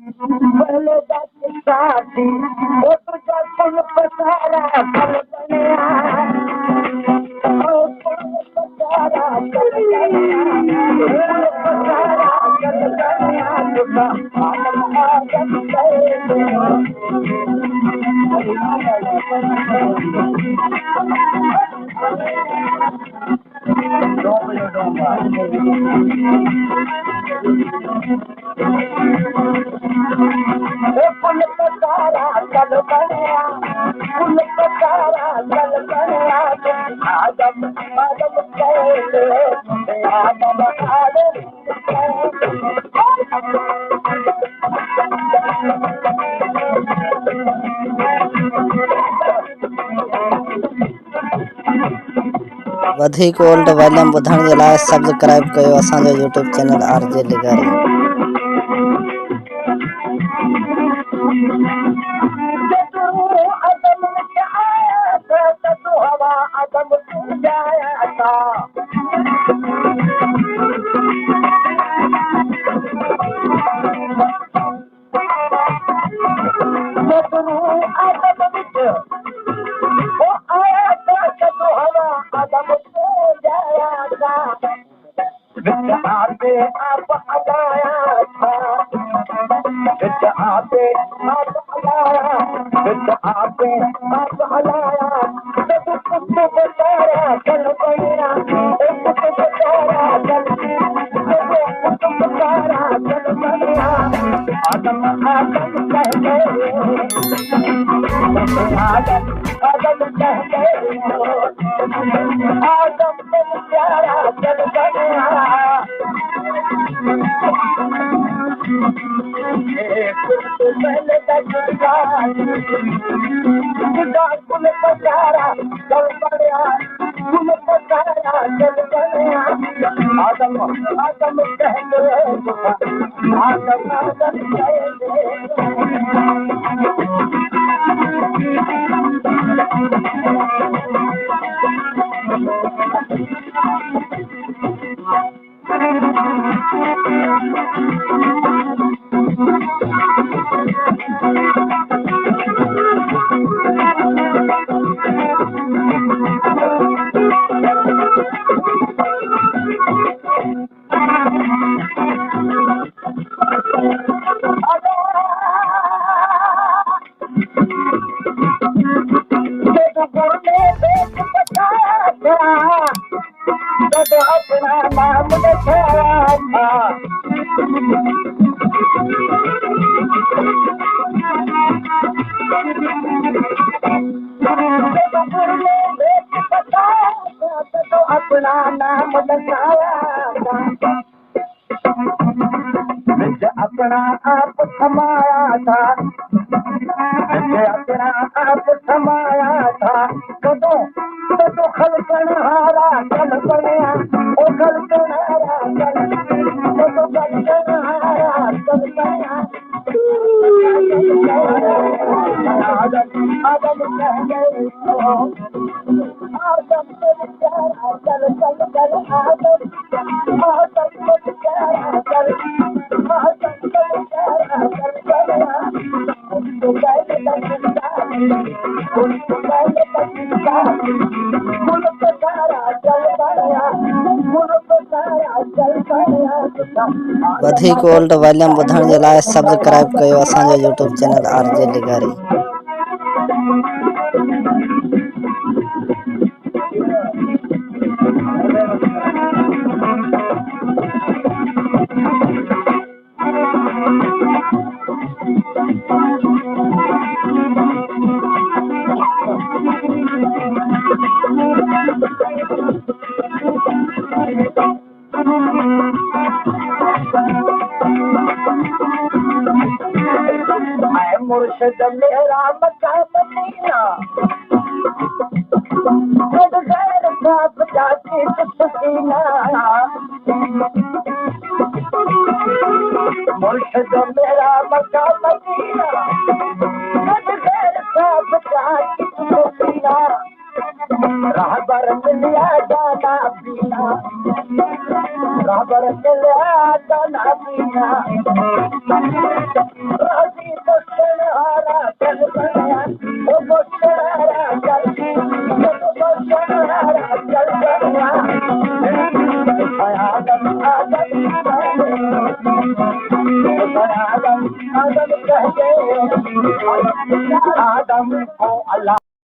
पहले जाति शादी वो तुझा कुल पसारा कल बनया ओ कुल पसारा कल बनया कुल पसारा कल बनया तुझा आदम आदम कुल पसारा कल बनया कुल पसारा कल बनया आदम आदम आदम आदम वधीक ओल्ड वॉल्यूम ॿुधण जे लाइ सब्सक्राइब कयो असांजो यूट्यूब चैनल आरजे लिगारी। अपना आप समाया था अपना आप समाया था कदों तो खलकन हारा कल बनया ओ खलकन हारा कल तो खलकन हारा कल बनया आदम कह गए आदम से प्यारा चल चल चल आदम आदम से प्यारा चल वधीक ओल्ड वॉल्यूम ॿुधण जे लाइ सब्सक्राइब कयो असांजो यूट्यूब चैनल आरजे लिगारी। मुर्शिद मेरा मक्का मदीना गैर साफ जाती पसीना मुर्शिद मेरा मक्का मदीना गैर साफ जाती पसीना रहबर मिलिया जाना पीना रहबर मिलिया जाना पीना आदम कहते आदम को अल्लाह